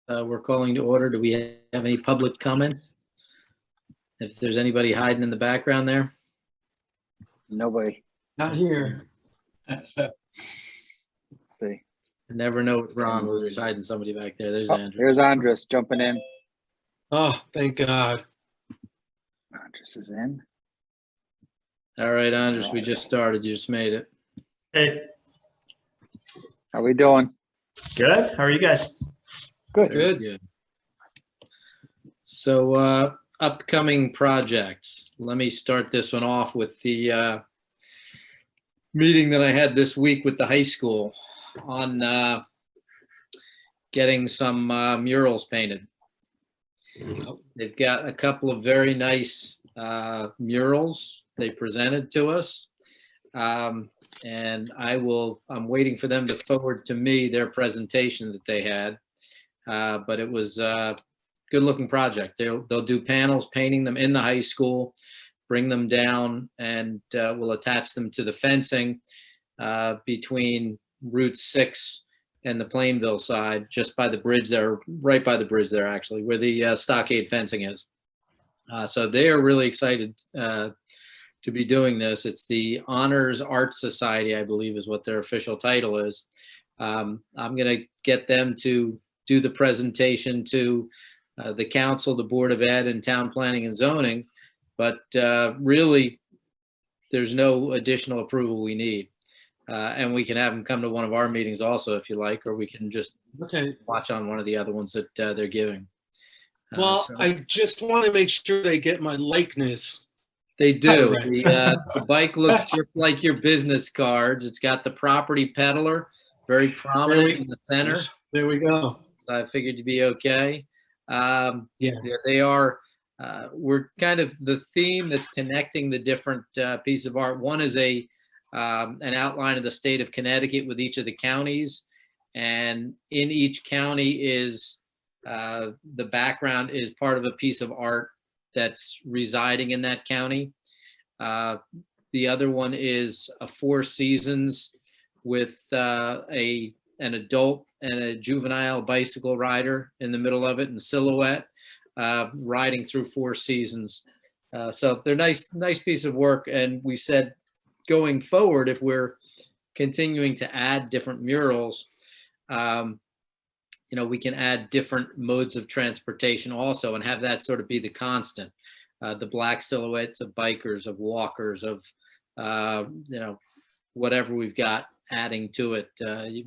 We're calling to order. Do we have any public comments? If there's anybody hiding in the background there? Nobody. Not here. See. I never know what's wrong when there's hiding somebody back there. There's Oh, Andrew. there's Andres jumping in. Oh, thank God. Andres is in. All right, Andres, we just started. You just made it. Hey, How we doing? good. How are you guys? Good. Very good. So, upcoming projects. Let me start this one off with the meeting that I had this week with the high school on getting some murals painted. They've got a couple of very nice murals they presented to us. And I'm waiting for them to forward to me their presentation that they had. But it was a good looking project. They'll do panels, painting them in the high school, bring them down, and we'll attach them to the fencing between Route 6 and the Plainville side, just by the bridge there, right by the bridge there, actually, where the stockade fencing is. So they are really excited to be doing this. It's the Honors Art Society, I believe is what their official title is. I'm going to get them to do the presentation to the council, the Board of Ed, and Town Planning and Zoning, but really there's no additional approval we need. And we can have them come to one of our meetings also if you like, or we can just Okay. watch on one of the other ones that they're giving. Well, So- I just want to make sure they get my likeness. They do. Right. The bike looks just like your business cards. It's got the property peddler very prominent in the center. There we go. I figured you'd be okay. Yeah. They are. We're kind of the theme that's connecting the different pieces of art. One is an outline of the state of Connecticut with each of the counties, and in each county is the background is part of a piece of art that's residing in that county. The other one is a Four Seasons with an adult and a juvenile bicycle rider in the middle of it in silhouette, riding through Four Seasons. So they're nice piece of work. And we said going forward, if we're continuing to add different murals, we can add different modes of transportation also and have that sort of be the constant. The black silhouettes of bikers, of walkers, of, whatever we've got adding to it,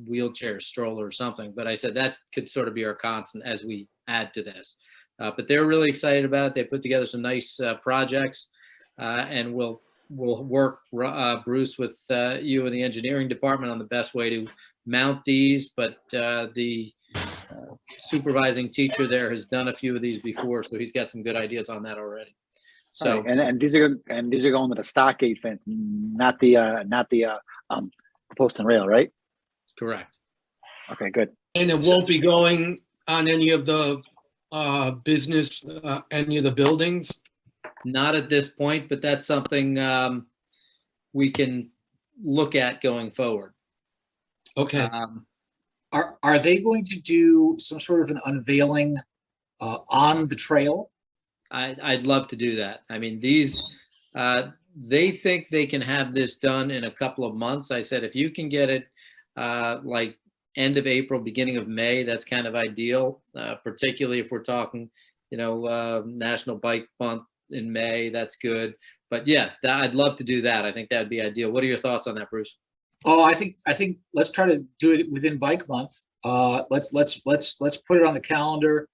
wheelchair, stroller or something. But I said that could sort of be our constant as we add to this. But they're really excited about it. They put together some nice projects, and we'll work, Bruce, with you and the engineering department on the best way to mount these. But the supervising teacher there has done a few of these before, so he's got some good ideas on that already. So Right, and these are going to the stockade fence, not the post and rail, right? correct. Okay, good. And it won't be going on any of the business, any of the buildings? Not at this point, but that's something we can look at going forward. Okay. Are they going to do some sort of an unveiling on the trail? I'd love to do that. I mean, they think they can have this done in a couple of months. I said, if you can get it like end of April, beginning of May, that's kind of ideal, particularly if we're talking, National Bike Month in May, that's good. But yeah, I'd love to do that. I think that'd be ideal. What are your thoughts on that, Bruce? Oh, I think let's try to do it within Bike Month. Let's put it on the calendar.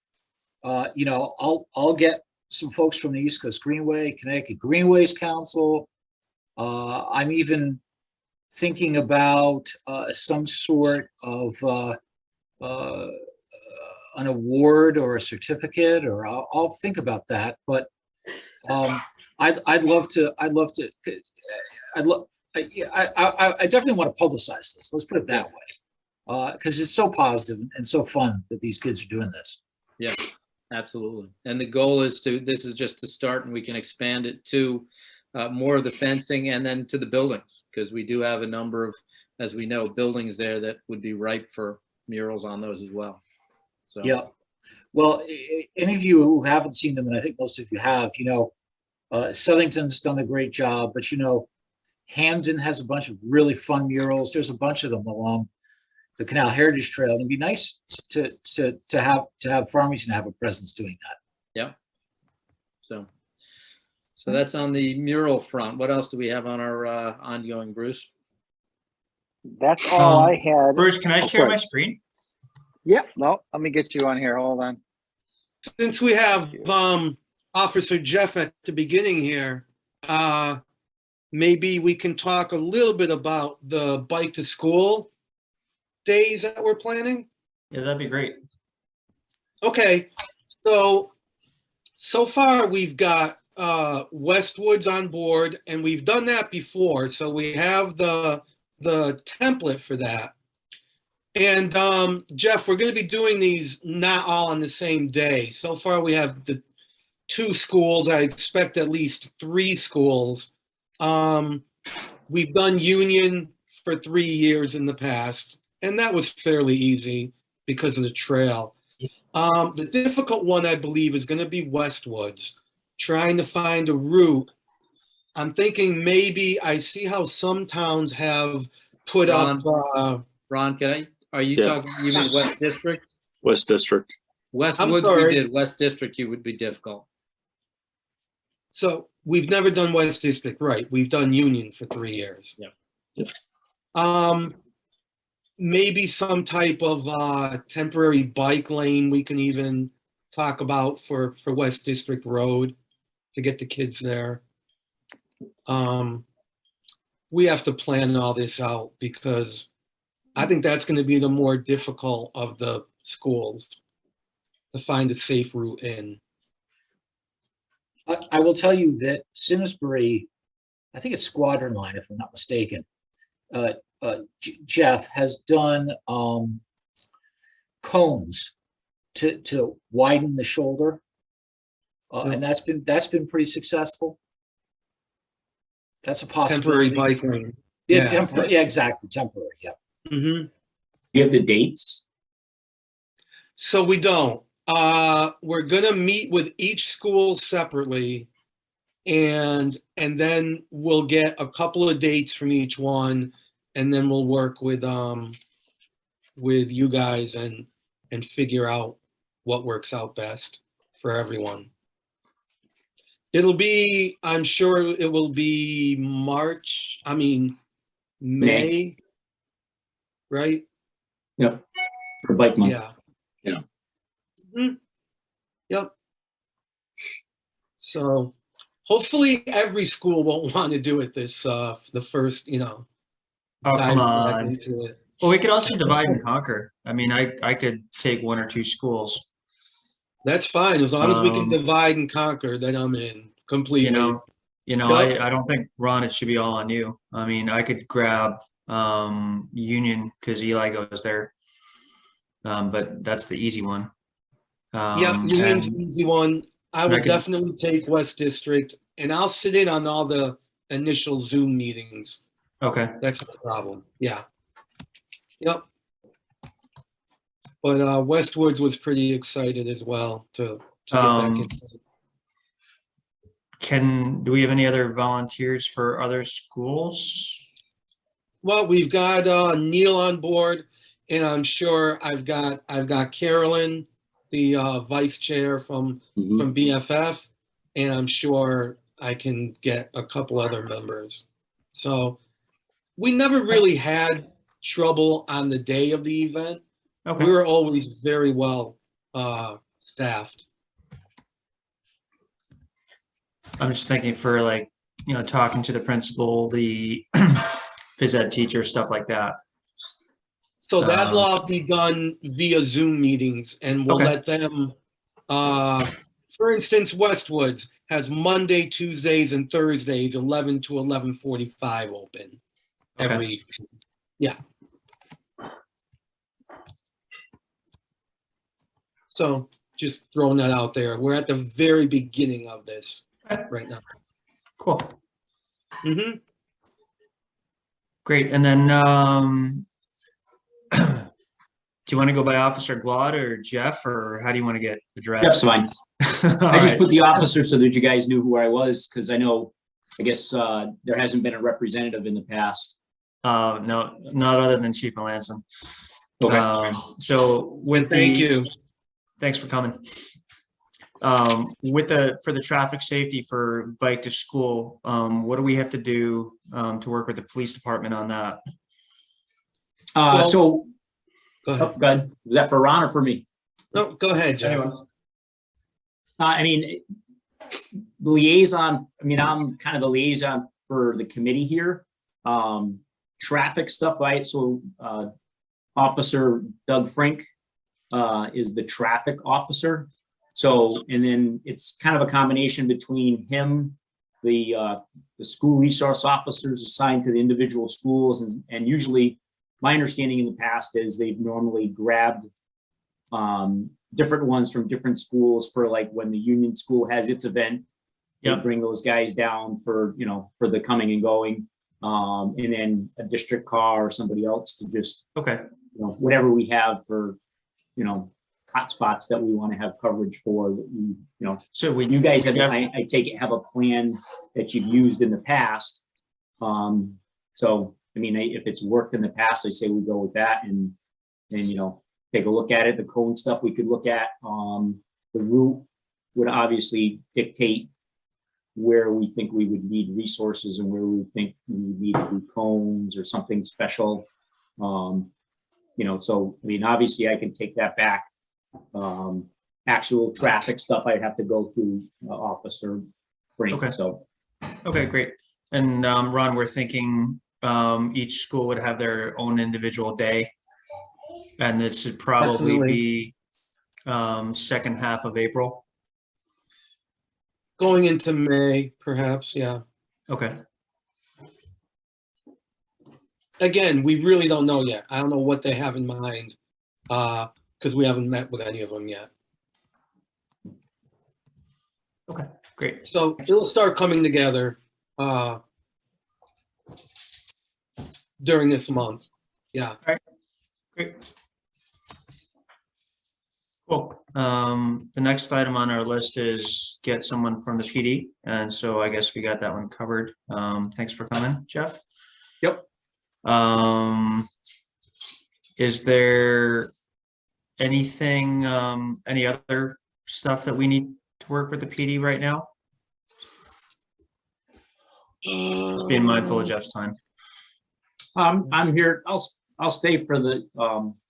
I'll get some folks from the East Coast Greenway, Connecticut Greenways Council. I'm even thinking about some sort of an award or a certificate, or I'll think about that. But I definitely want to publicize this. Let's put it that way, because it's so positive and so fun that these kids are doing this. Yeah, absolutely. And the goal is this is just to start, and we can expand it to more of the fencing and then to the buildings, because we do have a number of, as we know, buildings there that would be ripe for murals on those as well. So Yeah. Well, any of you who haven't seen them, and I think most of you have, Southington's done a great job, but Hamden has a bunch of really fun murals. There's a bunch of them along the Canal Heritage Trail. And it'd be nice to have Farmington have a presence doing that. So that's on the mural front. What else do we have on our ongoing, Bruce? That's all I had. Bruce, can I share sorry. my screen? Yeah, no, let me get you on here. Hold on. Since we have Officer Jeff at the beginning here, maybe we can talk a little bit about the bike to school days that we're planning. Yeah, that'd be great. Okay, so far we've got Westwoods on board, and we've done that before, so we have the template for that. And Jeff, we're going to be doing these not all on the same day. So far we have the 2 schools. I expect at least 3 schools. We've done Union for 3 years in the past, and that was fairly easy because of the trail. The difficult one, I believe, is going to be Westwoods, trying to find a route. I'm thinking maybe I see how some towns have put up. Ron, are you Yeah. talking, you mean West District? West District. Westwoods sorry. we did, West District you would be difficult. So we've never done West District, right? We've done Union for 3 years. Yeah. Yeah. Maybe some type of temporary bike lane we can even talk about for West District Road to get the kids there. We have to plan all this out because I think that's going to be the more difficult of the schools to find a safe route in. I will tell you that Simsbury, I think it's Squadron Line, if I'm not mistaken, Jeff has done cones to widen the shoulder, and that's been pretty successful. That's a Temporary possibility. bike lane. Yeah, yeah. temporary. Yeah, exactly. Temporary. Yeah. Mm-hmm. You have the dates? So we don't. We're gonna meet with each school separately, and then we'll get a couple of dates from each one, and then we'll work with you guys and figure out what works out best for everyone. It'll be, I'm sure it will be May, right? Yep. For bike month. Yeah. Yeah. Mhm. Yep. So hopefully every school won't want to do it this, the first, Oh, dive come back on. into it. Well, we could also divide and conquer. I mean, I could take 1 or 2 schools, That's fine. As long as we can Um, divide and conquer, then I'm in completely. Yep. I don't think, Ron, it should be all on you. I mean, I could grab Union because Eli goes there. But that's the easy one. Yep, Union's and- an easy one. I and will I could- definitely take West District, and I'll sit in on all the initial Zoom meetings. Okay. That's no problem. Yeah. Yep. But Westwoods was pretty excited as well to get back Um, into it. Do we have any other volunteers for other schools? Well, we've got Neil on board, and I'm sure I've got Carolyn, the vice chair from Mhm. BFF, and I'm sure I can get a couple other members. So we never really had trouble on the day of the event. Okay. We were always very well staffed. I'm just thinking for talking to the principal, the phys ed teacher, stuff like that. So that'll all be done via Zoom meetings, and we'll Okay. let them, for instance, Westwoods has Monday, Tuesdays, and Thursdays, 11 to 11:45 open. Okay. Yeah. So just throwing that out there. We're at the very beginning of this right now. Cool. Mm-hmm. Great. And then Do you want to go by Officer Glad or Jeff, or how do you want to get That's addressed? fine. All I just right. put the officer so that you guys knew who I was, because I know, I guess, there hasn't been a representative in the past. No, not other than Chief Melanson. Okay. So with Thank the, you. thanks for coming. For the traffic safety for bike to school, what do we have to do to work with the police department on that? So, Go oh, ahead. go ahead. Was that for Ron or for me? No, go ahead, Jeff. Anyone? I mean, liaison, I mean, I'm kind of the liaison for the committee here. Traffic stuff, right? So, Officer Doug Frank, is the traffic officer. So, and then it's kind of a combination between him, the school resource officers assigned to the individual schools, and usually my understanding in the past is they've normally grabbed different ones from different schools for like when the Union School has its event. They Yep. bring those guys down for, for the coming and going. And then a district car or somebody else to just, Okay, whatever we have for, hot spots that we want to have coverage for, that we, so we, you guys have, Jeff- I take it, have a plan that you've used in the past. So, I mean, if it's worked in the past, I say we go with that and take a look at it. The cone stuff we could look at. The route would obviously dictate where we think we would need resources and where we would think we would need to do cones or something special. So, I mean, obviously I can take that back. Actual traffic stuff, I'd have to go through Officer Frank. Okay. So, okay, great. And Ron, we're thinking each school would have their own individual day. And this would probably Definitely. be second half of April. Going into May, perhaps, yeah. Okay, Again, we really don't know yet. I don't know what they have in mind, because we haven't met with any of them yet. okay, great. So it'll start coming together during this month. Yeah. Great. Cool. The next item on our list is get someone from the PD. And so I guess we got that one covered. Thanks for coming, Jeff. Yep. Is there anything, any other stuff that we need to work with the PD right now? Just being mindful of Jeff's time. I'm here. I'll stay for the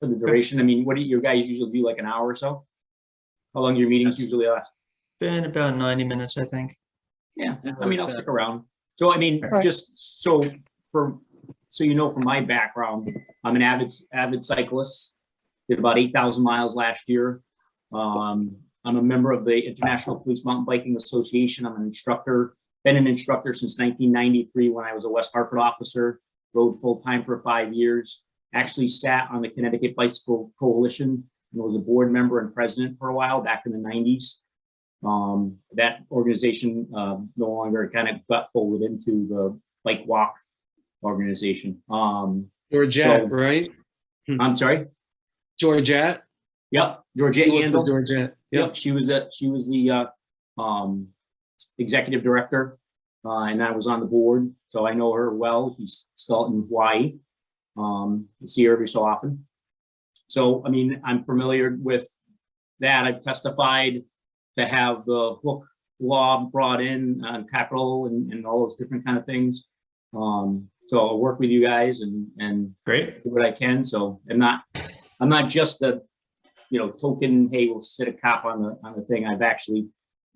duration. I mean, what do you guys usually do, like an hour or so? How long your meetings usually last? Been about 90 minutes, I think. Yeah, I mean, I'll stick around. So, I mean, Right. just so from my background, I'm an avid cyclist. Did about 8,000 miles last year. I'm a member of the International Police Mountain Biking Association. I'm an instructor, been an instructor since 1993 when I was a West Hartford officer, rode full-time for 5 years, actually sat on the Connecticut Bicycle Coalition and was a board member and president for a while back in the 90s. That organization no longer kind of got folded into the Bike Walk organization. Georgette, So- right? I'm sorry. Georgette? Yep, Georgette You work Yandel. with Georgette. Yep, she was the executive director, and I was on the board, so I know her well. She's still in Hawaii. I see her every so often. So, I mean, I'm familiar with that. I've testified to have the hook law brought in on capital and all those different kind of things. So I'll work with you guys and Great. do what I can. So I'm not just a, token, hey, we'll sit a cop on the thing. I've actually,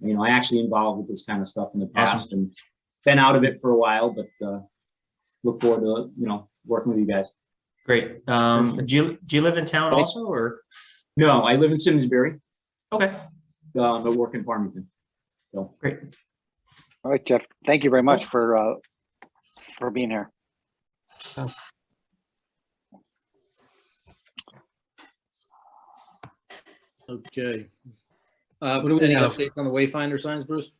I actually involved with this kind of stuff in the past and been out of it for a while, but look forward to, working with you guys. Great. Do you live in town also, or? No, I live in Simsbury. Okay, I work in Farmington. So great. All right, Jeff, thank you very much for being here. Okay. What do we Any have? updates on the Wayfinder signs, Bruce?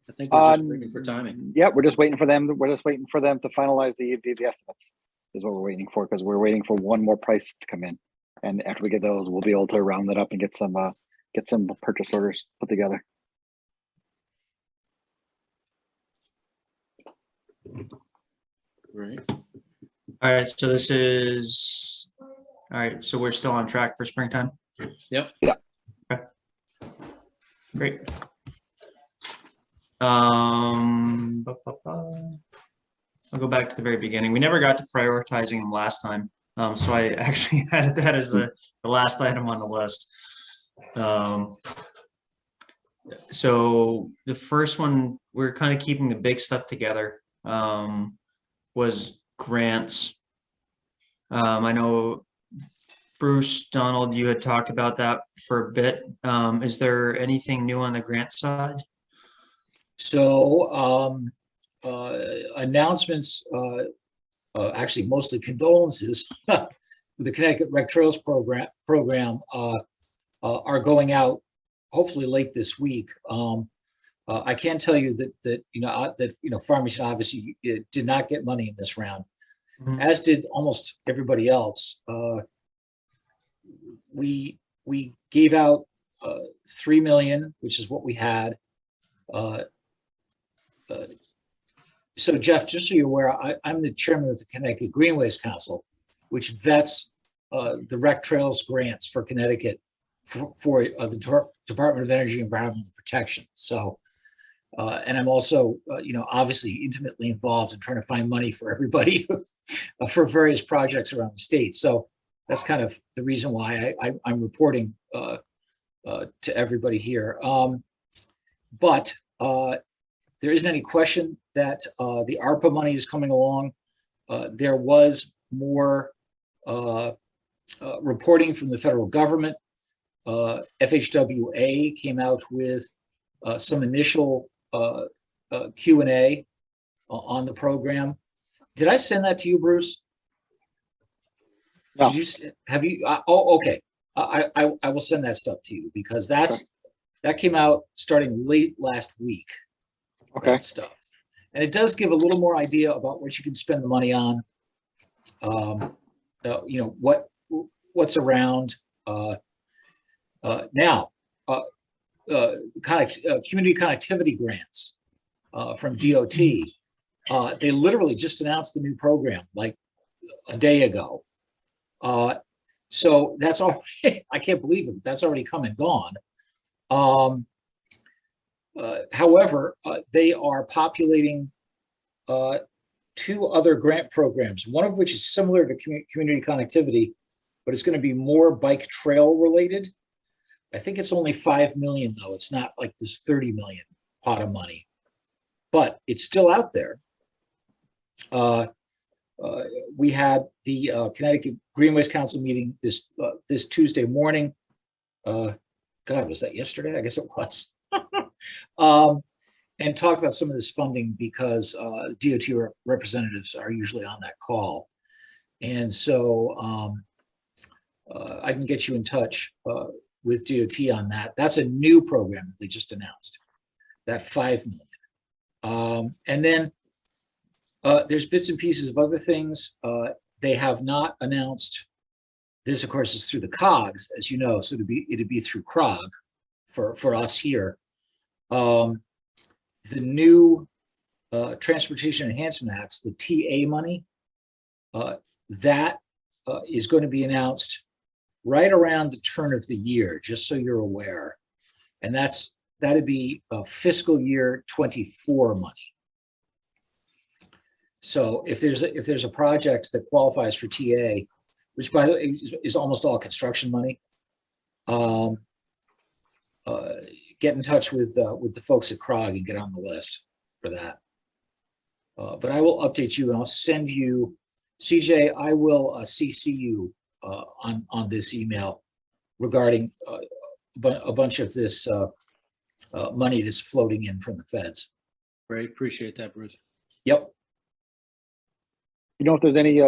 I think we're just waiting for timing. Yeah, we're just waiting for them. We're just waiting for them to finalize the estimates is what we're waiting for, because we're waiting for one more price to come in. And after we get those, we'll be able to round it up and get some purchase orders put together. Right. All right, so this is, all right, so we're still on track for springtime? Yep. Yeah. Okay. Great. I'll go back to the very beginning. We never got to prioritizing them last time. So I actually added that as the last item on the list. So the first one, we're kind of keeping the big stuff together, was grants. I know Bruce, Donald, you had talked about that for a bit. Is there anything new on the grant side? So announcements, actually mostly condolences for the Connecticut Rec Trails program are going out hopefully late this week. I can tell you that Farmington obviously did not get money in this round, as did almost everybody else. We gave out $3 million, which is what we had. So Jeff, just so you're aware, I'm the chairman of the Connecticut Greenways Council, which vets the rec trails grants for Connecticut for the Department of Energy and Environmental Protection. So, and I'm also, obviously intimately involved in trying to find money for everybody for various projects around the state. So that's kind of the reason why I'm reporting to everybody here. But there isn't any question that the ARPA money is coming along. There was more reporting from the federal government. FHWA came out with some initial Q&A on the program. Did I send that to you, Bruce? No. Did you, have you? Oh, okay. I will send that stuff to you because that came out starting late last week. Okay. That stuff, and it does give a little more idea about what you can spend the money on. What's around now. Community connectivity grants from DOT. They literally just announced the new program like a day ago. So that's all. I can't believe it. That's already come and gone. However, they are populating two other grant programs, one of which is similar to community connectivity, but it's going to be more bike trail related. I think it's only 5 million though. It's not like this 30 million pot of money, but it's still out there. We had the Connecticut Greenways Council meeting this Tuesday morning. God, was that yesterday? I guess it was. And talk about some of this funding because DOT representatives are usually on that call. And so I can get you in touch with DOT on that. That's a new program that they just announced, that 5 million. And then there's bits and pieces of other things. They have not announced, this of course is through the COGS, as you know, so it'd be through CROG for us here. The new Transportation Enhancement Acts, the TA money, that is going to be announced right around the turn of the year, just so you're aware. And that'd be fiscal year 24 money. So if there's a project that qualifies for TA, which by the way is almost all construction money, get in touch with the folks at CROG and get on the list for that. But I will update you and I'll send you, CJ, I will CC you on this email regarding a bunch of this money that's floating in from the feds. Great. Appreciate that, Bruce. Yep. You know if there's any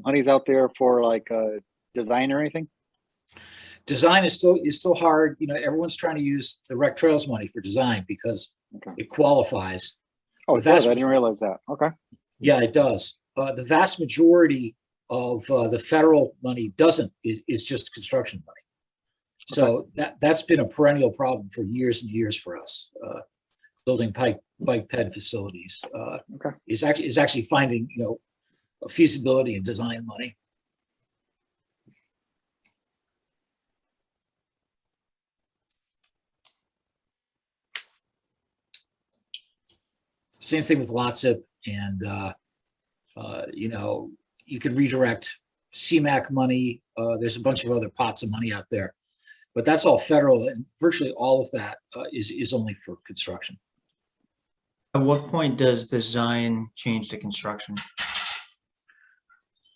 monies out there for like design or anything? Design is still hard. Everyone's trying to use the Rec Trails money for design because it qualifies. Oh, it does. I didn't realize that. Okay. Yeah, it does. The vast majority of the federal money is just construction money. So that's been a perennial problem for years and years for us. Building bike ped facilities Okay. is actually finding, you know, a feasibility and design money. Same thing with LOTSIP, and you know, you can redirect CMAQ money. There's a bunch of other pots of money out there, but that's all federal, and virtually all of that is only for construction. At what point does design change to construction?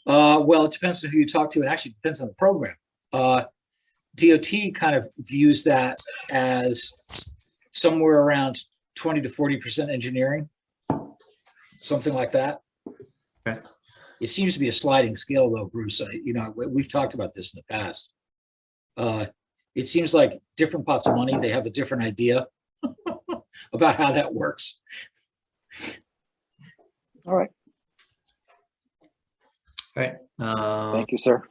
Well, it depends on who you talk to, and actually depends on the program. DOT kind of views that as somewhere around 20 to 40% engineering, something like that. Okay. It seems to be a sliding scale, though, Bruce. You know, we've talked about this in the past. It seems like different pots of money, they have a different idea about how that works. All right. Right. Thank you, sir.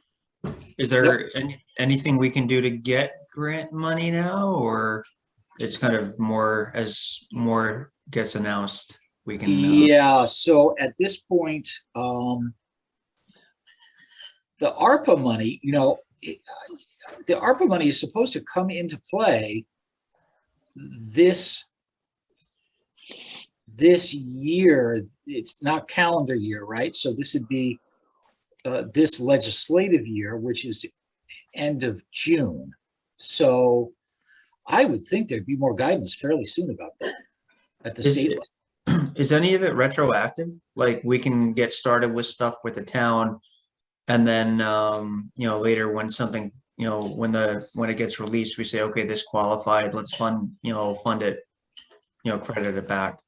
Is there anything we can do to get grant money now, or it's kind of more as more gets announced, we can? Yeah, so at this point, the ARPA money, you know, the ARPA money is supposed to come into play this year. It's not calendar year, right? So this would be this legislative year, which is end of June. So I would think there'd be more guidance fairly soon about that at the state level. Is any of it retroactive? Like we can get started with stuff with the town, and then you know, later when something, you know, when it gets released, we say, okay, this qualified, let's fund it, you know, credit it back.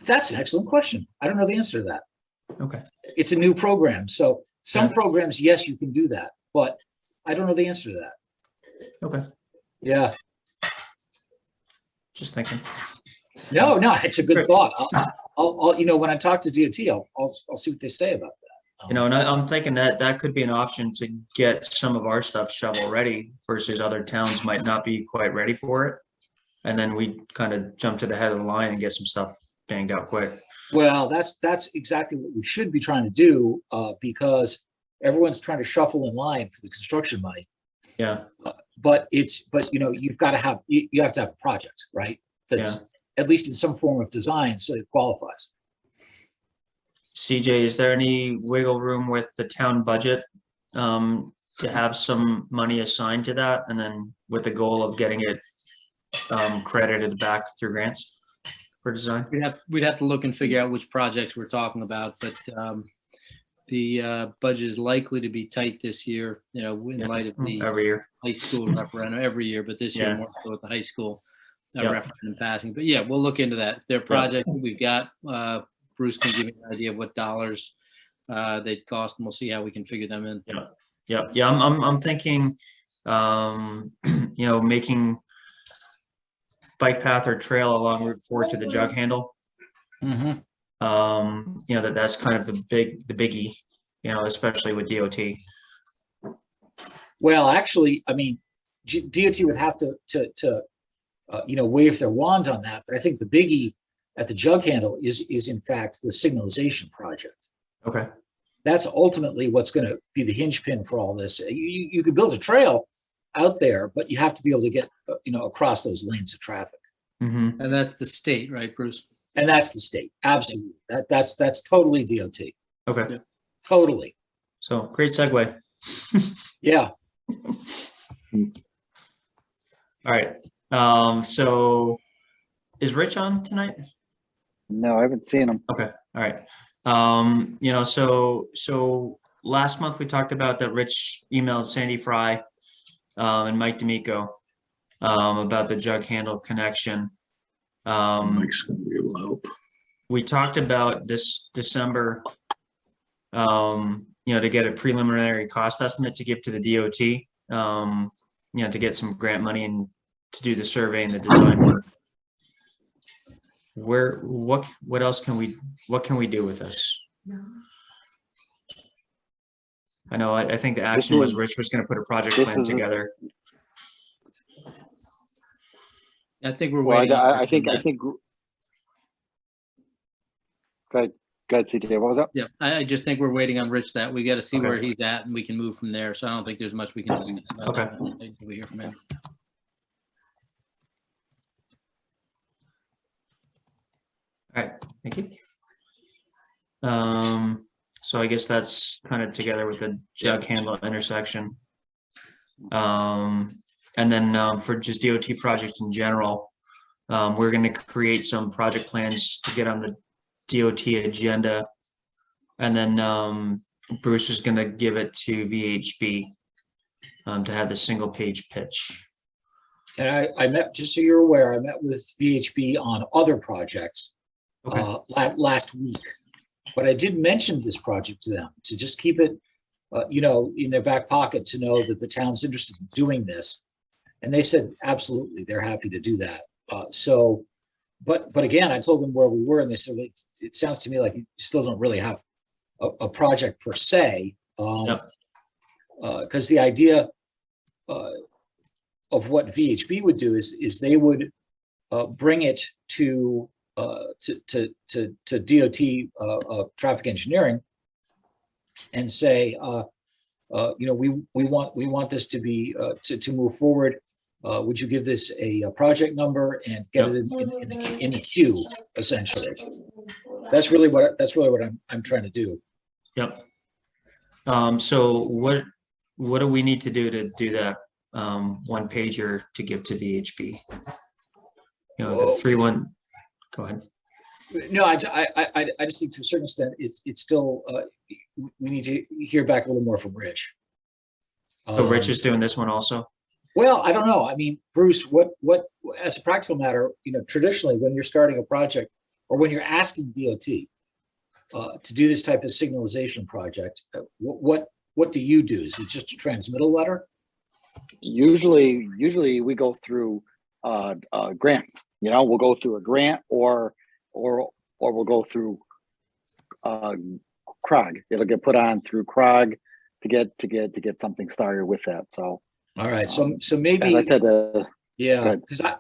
That's an excellent question. I don't know the answer to that. Okay. It's a new program. So some Yeah. programs, yes, you can do that, but I don't know the answer to that. Okay. Yeah. Just thinking. No, it's a good Great. thought. I'll you know, when I talk to DOT, I'll see what they say about that. You know, and I'm thinking that could be an option to get some of our stuff shovel ready versus other towns might not be quite ready for it. And then we kind of jump to the head of the line and get some stuff banged out quick. Well, that's exactly what we should be trying to do, because everyone's trying to shuffle in line for the construction money. Yeah. But you know, you have to have a project, right? That's at least in some form of design, so it qualifies. CJ, is there any wiggle room with the town budget to have some money assigned to that, and then with the goal of getting it credited back through grants for design? We'd have to look and figure out which projects we're talking about, but the budget is likely to be tight this year, you know, in light of the Every year. high school referendum every year, but this year Yeah. more so with the high school Yeah. referendum passing. But yeah, we'll look into that. If there are projects that we've got, Bruce can give me an idea of what dollars they'd cost, and we'll see how we can figure them in. Yeah. I'm thinking, you know, making bike path or trail along Route 4 to the jug handle. Mm-hmm. You know, that's kind of the biggie, you know, especially with DOT. Well, actually, I mean, DOT would have to you know, wave their wand on that, but I think the biggie at the jug handle is in fact the signalization project. Okay. That's ultimately what's going to be the hinge pin for all this. You could build a trail out there, but you have to be able to get you know, across those lanes of traffic. Mm-hmm. And that's the state, right, Bruce? And that's the state. Absolutely. That's totally DOT. Okay. Yeah. Totally. So great segue. Yeah. All right. So is Rich on tonight? No, I haven't seen him. Okay. All right. You know, so last month we talked about that Rich emailed Sandy Fry and Mike D'Amico about the jug handle connection. Mike's gonna be able to help. We talked about this December, you know, to get a preliminary cost estimate to give to the DOT, you know, to get some grant money and to do the survey and the design work. What else can we do with this? I know, I think the action was Rich was gonna put a project this plan is- together. I think we're Well, waiting. on I Rich think, on I that. think. Go ahead, CJ, what was that? Yeah, I just think we're waiting on Rich that we got to see where Okay. he's at and we can move from there. So I don't think there's much we can discuss about Okay. that until we hear from him. All right, thank you. So I guess that's kind of together with the jug handle intersection. And then for just DOT projects in general, we're going to create some project plans to get on the DOT agenda. And then Bruce is going to give it to VHB to have the single page pitch. And I met, just so you're aware, I met with VHB on other projects Okay. last week. But I did mention this project to them to just keep it, you know, in their back pocket to know that the town's interested in doing this. And they said, absolutely, they're happy to do that. But again, I told them where we were and they said, it sounds to me like you still don't really have a project per se. Yep. Because the idea of what VHB would do is they would bring it to DOT traffic engineering and say, you know, we want this to be to move forward. Would you give this a project number and get it in the queue, essentially? That's really what I'm trying to do. Yep. So what do we need to do that one pager to give to VHB? You know, the 3-1. Go ahead. No, I just think to a certain extent, it's still, we need to hear back a little more from Rich. So Rich is doing this one also? Well, I don't know. I mean, Bruce, what, as a practical matter, you know, traditionally when you're starting a project or when you're asking DOT to do this type of signalization project, what do you do? Is it just a transmittal letter? Usually we go through grants. You know, we'll go through a grant or we'll go through CROG. It'll get put on through CROG to get something started with that. So All right, so maybe, as I said, yeah, good. because I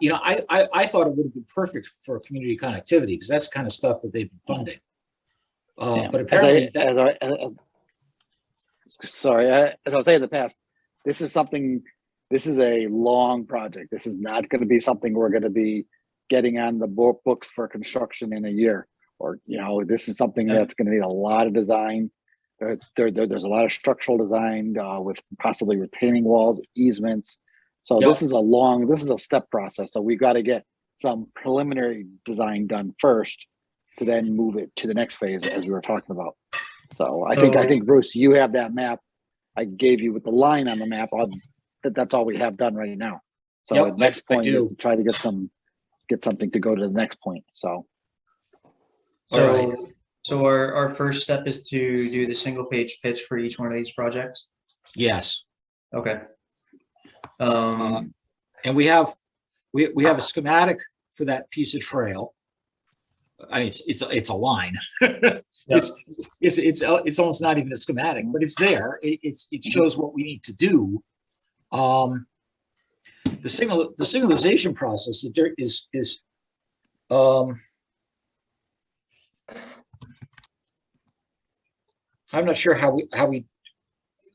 thought it would have been perfect for community connectivity because that's the kind of stuff that they've been funding. But apparently as I was saying in the past, this is a long project. This is not going to be something we're going to be getting on the books for construction in a year, or, you know, this is something that's going to need a lot of design. There's a lot of structural design with possibly retaining walls, easements. So Yep. this is a step process. So we've got to get some preliminary design done first to then move it to the next phase, as we were talking about. So I think Bruce, you have that map I gave you with the line on the map. That's all we have done right now. So Yep, the next I point is do. to try to get something to go to the next point. So All right. So our first step is to do the single page pitch for each one of these projects. Yes, Okay. and we have a schematic for that piece of trail. I mean, it's a line. It's almost not even a schematic, but it's there. It shows what we need to do. The signalization process is I'm not sure how we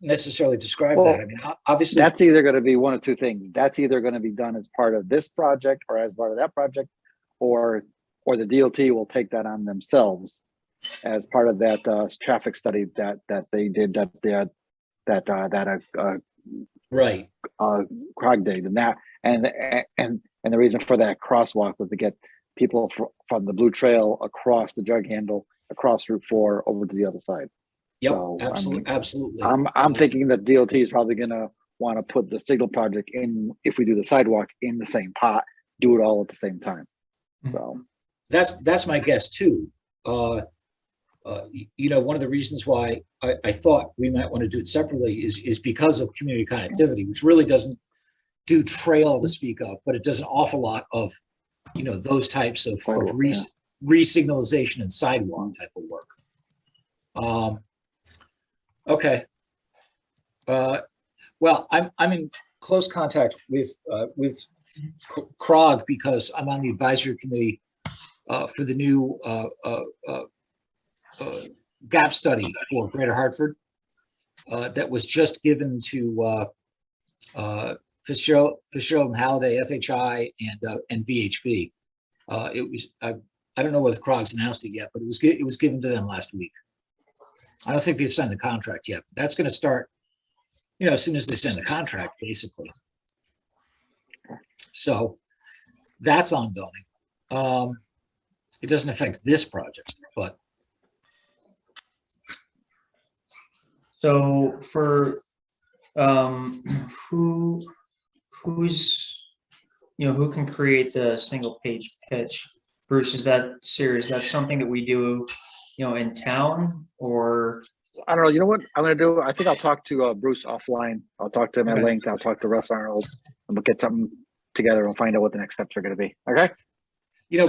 necessarily describe Well, that. I mean, obviously, that's either going to be one of two things. That's either going to be done as part of this project or as part of that project, or the DOT will take that on themselves as part of that traffic study that they did right. CROG did, and the reason for that crosswalk was to get people from the Blue Trail across the jug handle, across Route 4 over to the other side. Yep, So, absolutely. I'm thinking that DOT is probably going to want to put the signal project in, if we do the sidewalk, in the same pot, do it all at the same time. So That's my guess too. You know, one of the reasons why I thought we might want to do it separately is because of community connectivity, which really doesn't do trail to speak of, but it does an awful lot of, you know, those types of Sidewalk, re-signalization and sidewalk type of work. Okay. Well, I'm in close contact with CROG because I'm on the advisory committee for the new gap study for Greater Hartford that was just given to Fitzgerald and Halliday, FHI, and VHB. It was I don't know whether CROG's announced it yet, but it was given to them last week. I don't think they've signed the contract yet. That's going to start, as soon as they send the contract, basically. So that's ongoing. It doesn't affect this project, but So for who can create the single page pitch? Bruce, is that serious? That's something that we do, in town, or? I don't know. You know what I'm going to do? I think I'll talk to Bruce offline. I'll talk to him at Okay. length. I'll talk to Russ Arnold, and we'll get something together and find out what the next steps are going to be. Okay.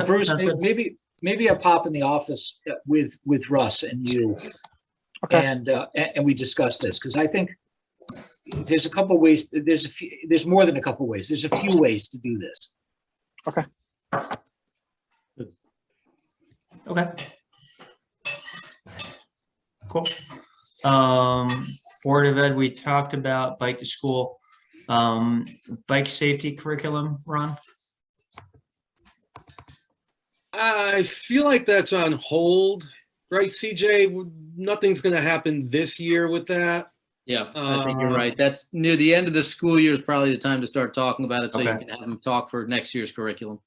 Bruce, Sounds good. maybe I'll pop in the office with Russ and you, Okay. and we discuss this, because I think there's a couple ways. There's more than a couple ways. There's a few ways to do this. Okay. Okay. Cool. Board of Ed, we talked about bike to school, bike safety curriculum, Ron. I feel like that's on hold, right, CJ? Nothing's going to happen this year with that. Yeah, I think you're right. That's near the end of the school year is probably the time to start talking about it, so you Okay. can have them talk for next year's curriculum.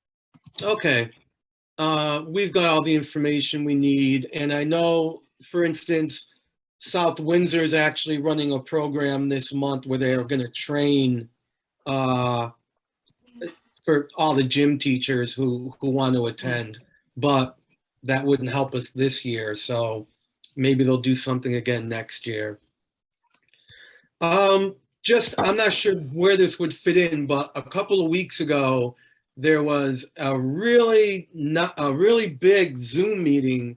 Okay. We've got all the information we need. And I know, for instance, South Windsor is actually running a program this month where they're going to train for all the gym teachers who want to attend. But that wouldn't help us this year. So maybe they'll do something again next year. I'm not sure where this would fit in, but a couple of weeks ago, there was a really big Zoom meeting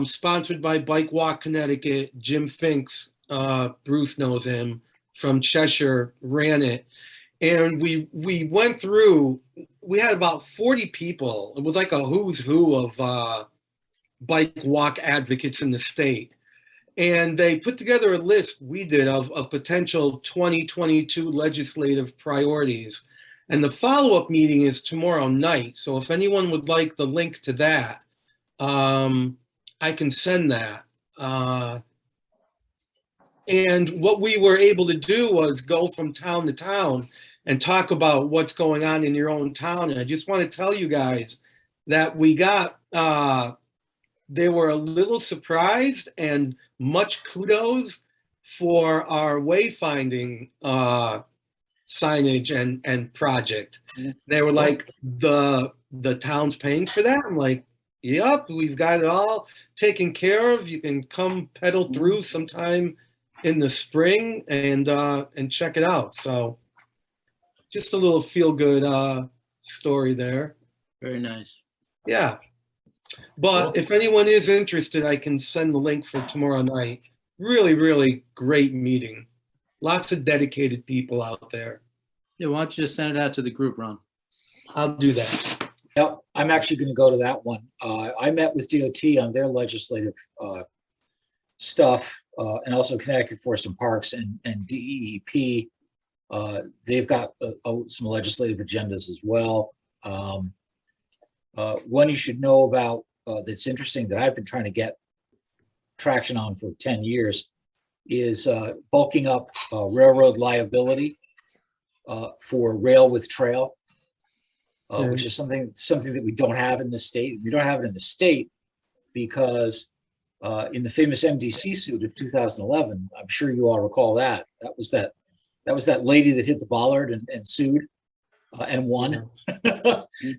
sponsored by Bike Walk Connecticut. Jim Finks, Bruce knows him from Cheshire, ran it. And we went through, we had about 40 people. It was like a who's who of bike walk advocates in the state. And they put together a list, we did, of potential 2022 legislative priorities. And the follow-up meeting is tomorrow night. So if anyone would like the link to that, I can send that. And what we were able to do was go from town to town and talk about what's going on in your own town. And I just want to tell you guys that we got, they were a little surprised and much kudos for our wayfinding signage and project. They were like, the town's paying for that? I'm like, yep, we've got it all taken care of. You can come pedal through sometime in the spring and check it out. So just a little feel-good story there. Very nice. Yeah. But if anyone is interested, I can send the link for tomorrow night. Really, really great meeting. Lots of dedicated people out there. Yeah, why don't you just send it out to the group, Ron? I'll do that. Yep, I'm actually going to go to that one. I met with DOT on their legislative stuff, and also Connecticut Forest and Parks and DEEP. They've got some legislative agendas as well. One you should know about that's interesting that I've been trying to get traction on for 10 years is bulking up railroad liability for rail with trail, which is something that we don't have in the state. We don't have it in the state because in the famous MDC suit of 2011, I'm sure you all recall that. That was that lady that hit the bollard and sued and won.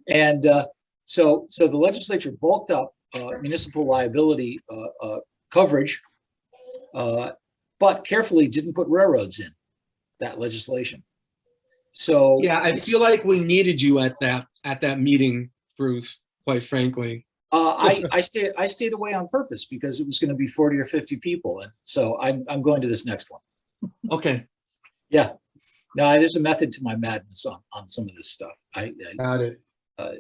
And so the legislature bulked up municipal liability coverage, but carefully didn't put railroads in that legislation. So Yeah, I feel like we needed you at that meeting, Bruce, quite frankly. I stayed away on purpose because it was going to be 40 or 50 people. And so I'm going to this next one. Okay, Yeah. No, there's a method to my madness on some of this stuff. got it.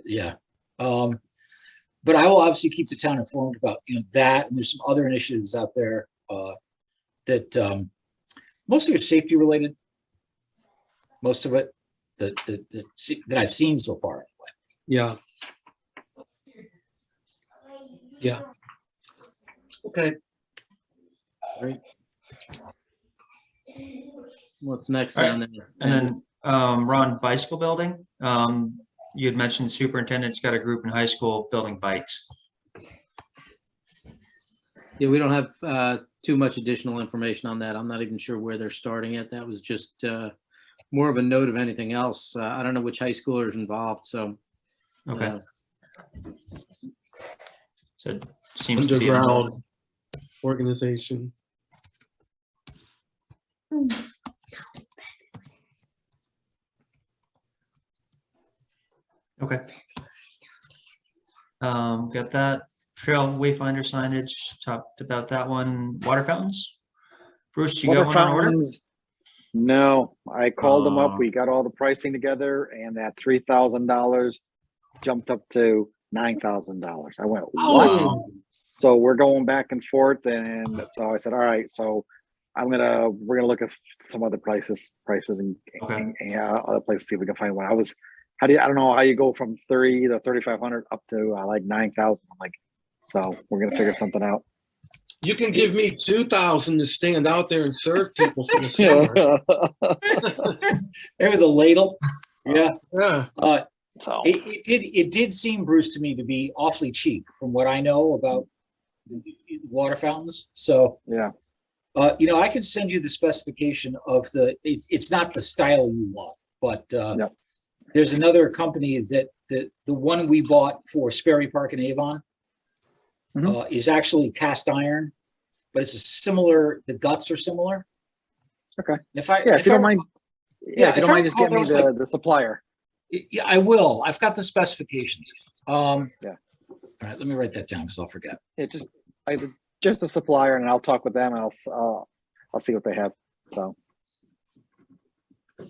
Yeah. But I will obviously keep the town informed about, that, and there's some other initiatives out there, that, mostly are safety related. Most of it that I've seen so far anyway. Yeah. Yeah. Okay. Great. What's next down there? And then, Ron, bicycle building, you had mentioned superintendent's got a group in high school building bikes. Yeah, we don't have too much additional information on that. I'm not even sure where they're starting at. That was just more of a note of anything else. I don't know which high schoolers involved, so. Okay. So it seems to be. Underground organization. Okay. Got that. Trail wayfinder signage, talked about that one. Water fountains? Bruce, you got Water one on order? fountains, no, I called them Oh. up. We got all the pricing together and that $3,000 jumped up to $9,000. I went, what? Oh. So we're going back and forth, and so I said, all right, so we're gonna look at some other prices and, Okay. other places, see if we can find one. I don't know how you go from 30 to 3,500 up to like 9,000. I'm like, so we're gonna figure something out. You can give me 2,000 to stand out there and serve people for the summer. Maybe the ladle. Yeah. Yeah. So It did seem, Bruce, to me to be awfully cheap from what I know about water fountains. So, yeah, I can send you the specification of it's not the style you want, but Yep. there's another company that the one we bought for Sperry Park in Avon is actually cast iron, but it's the guts are similar. Okay. If you don't mind, if you don't mind, just recall, get me there was the supplier. Yeah, I will. I've got the specifications. Yeah. All right, let me write that down because I'll forget. Yeah, just the supplier, and I'll talk with them, and I'll see what they have. So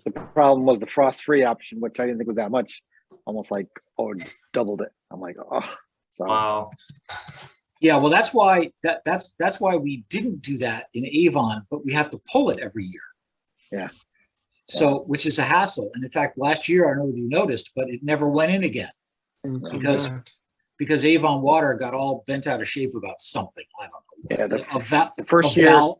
the problem was the frost-free option, which I didn't think was that much, almost like doubled it. I'm like, oh, so Wow. Yeah, well, that's why that's why we didn't do that in Avon, but we have to pull it every year. Yeah. So, which is a hassle. And in fact, last year, I don't know if you noticed, but it never went in again because Avon water got all bent out of shape about something. I don't know. Yeah, the first year, a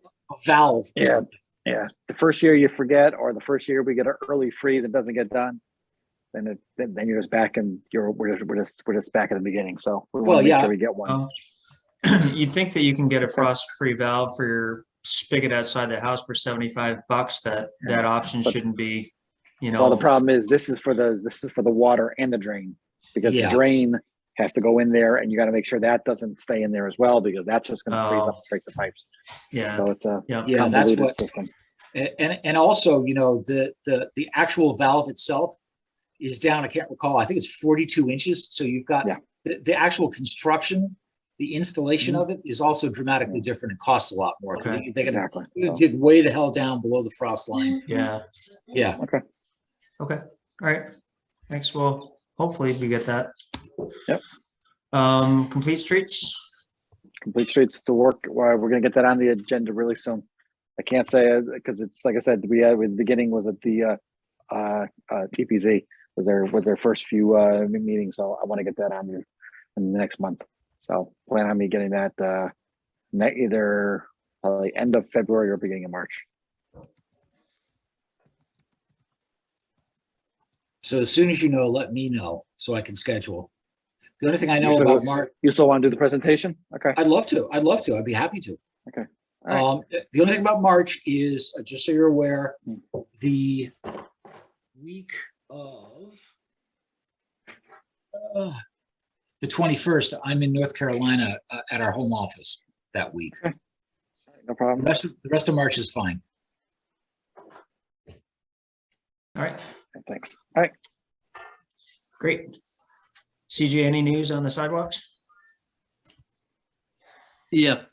valve. Yeah. Something. yeah, the first year you forget, or the first year we get an early freeze, it doesn't get done. Then you're just back, and we're just back at the beginning. So we want to make sure we get one. You'd think that you can get a frost-free valve for your spigot outside the house for $75. That option shouldn't be, Well, the problem is this is for the water and the drain, because the drain has to go in there, and you got to make sure that doesn't stay in there as well, because that's just going to freeze up and break the pipes. Yeah. So it's a Yeah, that's convoluted what. system. And also, the actual valve itself is down. I can't recall. I think it's 42 inches. So you've got the actual construction. The installation of it is also dramatically different and costs a lot more. Okay. They Exactly. did way the hell down below the frost line. Yeah. Yeah. Okay. Okay. All right. Thanks. Well, hopefully we get that. Yep. Complete streets. Complete streets to work. We're going to get that on the agenda really soon. I can't say because it's like I said, the beginning was at the TPZ was their first few meetings. So I want to get that on there in the next month. So plan on me getting that either probably end of February or beginning of March. So as soon as you know, let me know so I can schedule. The only thing I know You still- about March, You still want to do the presentation? Okay. I'd love to. I'd be happy to. Okay. All The only thing about March is, just so you're aware, the week of the 21st, I'm in North Carolina at our home office that week. No The problem. rest of March is fine. All right. Thanks. All right. Great. CJ, any news on the sidewalks? Yep,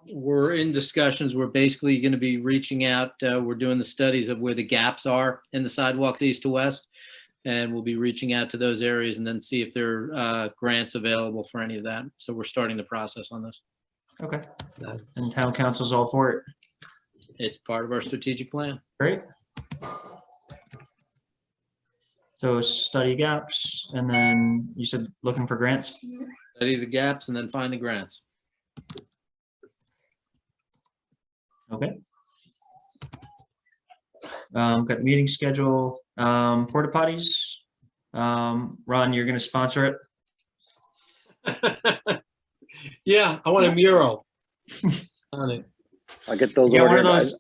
we're in discussions. We're basically going to be reaching out. We're doing the studies of where the gaps are in the sidewalks east to west. And we'll be reaching out to those areas and then see if there are grants available for any of that. So we're starting the process on this. Okay. And town council's all for it. It's part of our strategic plan. Great. So study gaps, and then you said looking for grants? Study the gaps and then find the grants. Okay. Got the meeting schedule, porta potties. Ron, you're gonna sponsor it? Yeah, I want a mural on it. I'll get those You get one of ordered. those,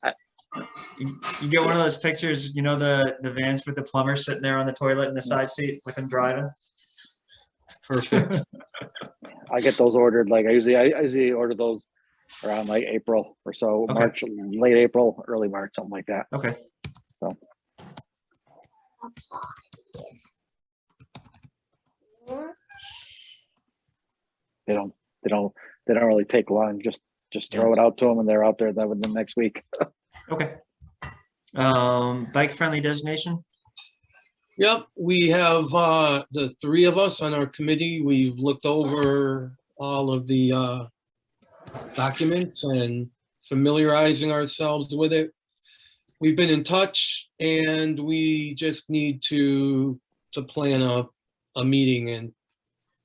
you get one of those pictures, you know, the vans with the plumber sitting there on the toilet in the side seat with him driving? Perfect. I get those ordered, like I usually order those around like April or so, Okay. March, late April, early March, something like that. Okay. So. They don't really take long. Just throw it out to them and they're out there that within the next week. Okay. Bike friendly designation? Yep, we have the three of us on our committee. We've looked over all of the documents and familiarizing ourselves with it. We've been in touch and we just need to plan a meeting and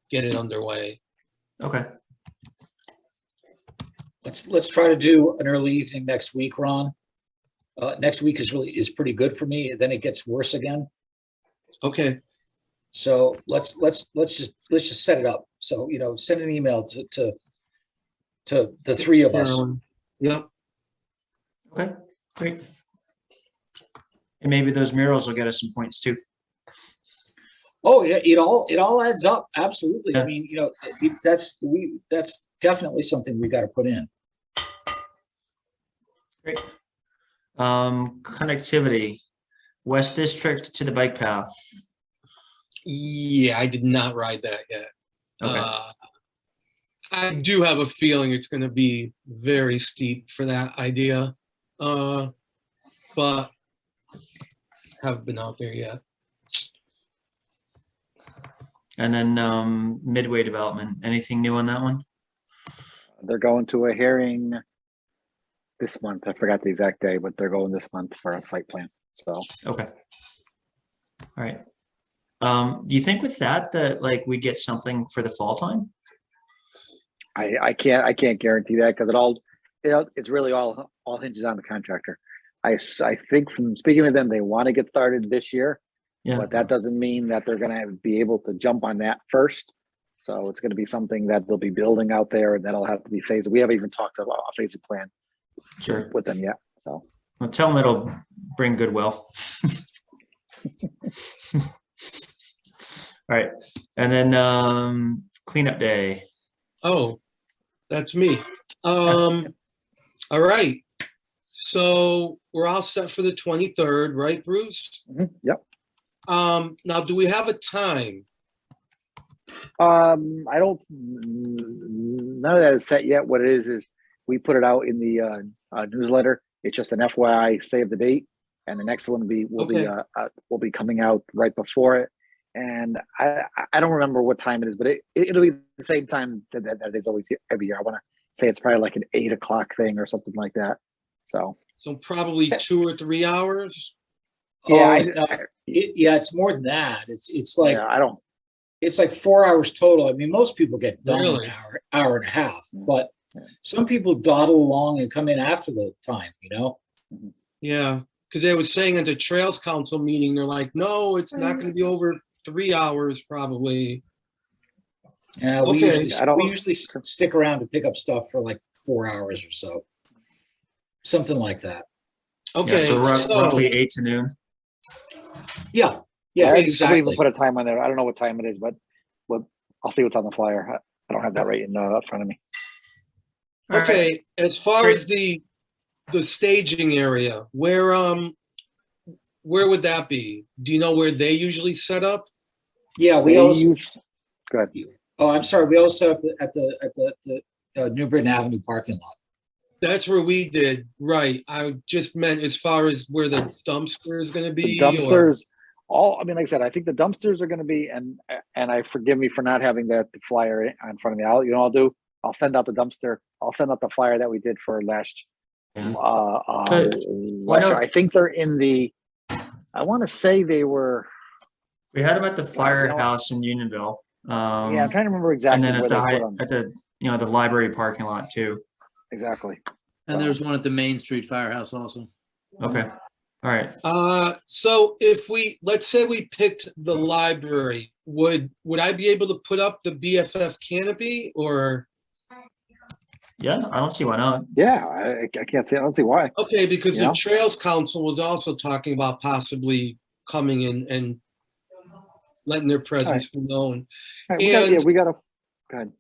get it underway. Okay. Let's try to do an early evening next week, Ron. Next week is pretty good for me. Then it gets worse again. Okay, So let's just set it up. So, send an email to the three of us. Yep, Okay, great. And maybe those murals will get us some points too. Oh, it all adds up. Absolutely. Yeah. I mean, that's definitely something we got to put in. Great. Connectivity, West District to the bike path. yeah, I did not ride that yet. Okay. I do have a feeling it's gonna be very steep for that idea. But haven't been out there yet. And then Midway Development, anything new on that one? They're going to a hearing this month. I forgot the exact day, but they're going this month for a site plan. So Okay. All right. Do you think with that like we get something for the fall time? I can't guarantee that because it's really all hinges on the contractor. I think from speaking with them, they want to get started this year, Yeah. but that doesn't mean that they're going to be able to jump on that first. So it's going to be something that they'll be building out there, and that'll have to be phased. We haven't even talked about a phasing plan Sure. with them yet. So Well, tell them it'll bring goodwill. All right. And then cleanup day. Oh, that's me. All right. So we're all set for the 23rd, right, Bruce? yep. Now, do we have a time? I don't. None of that is set yet. What it is we put it out in the newsletter. It's just an FYI, save the date, and the next one will be coming out right before it. And I don't remember what time it is, but it'll be the same time that it is always every year. I want to say it's probably like an 8 o'clock thing or something like that. So Probably 2 or 3 hours. yeah, It's more than that. It's like I don't. it's like 4 hours total. I mean, most people get done in Really? an hour and a half, but some people dawdle along and come in after the time, Yeah, because they were saying at the Trails Council meeting, they're like, no, it's not going to be over 3 hours probably. Yeah, Okay, we usually stick around to pick up stuff for like 4 hours or so. Something like that. Okay, Yeah, so so roughly 8 to noon. Yeah, Somebody exactly. even put a time on there. I don't know what time it is, but I'll see what's on the flyer. I don't have that right in front of me. All right. okay, as far Great. as the staging area, where would that be? Do you know where they usually set up? Yeah, we They also. use- Go ahead. Oh, I'm sorry. We also set up at the New Britain Avenue parking lot. That's where we did, right. I just meant as far as where the dumpster is gonna The be. dumpsters, I mean, like I said, I think the dumpsters are gonna be, and I forgive me for not having the flyer in front of me. I'll do, I'll send out the dumpster. I'll send out the flyer that we did for last, Yeah. last year. I think they're in the, I want to say they were, We had them at the you know, firehouse in Unionville. yeah, I'm trying to remember And exactly then where at they the put them. at the the library parking lot too. Exactly. And there's one at the Main Street Firehouse also. Okay. All right. So if let's say we picked the library, would I be able to put up the BFF canopy or? Yeah, I don't see why not. Yeah, I can't see, I don't see why. Okay, because Yeah. the Trails Council was also talking about possibly coming in and letting their presence be known. All right, And- we gotta, go ahead.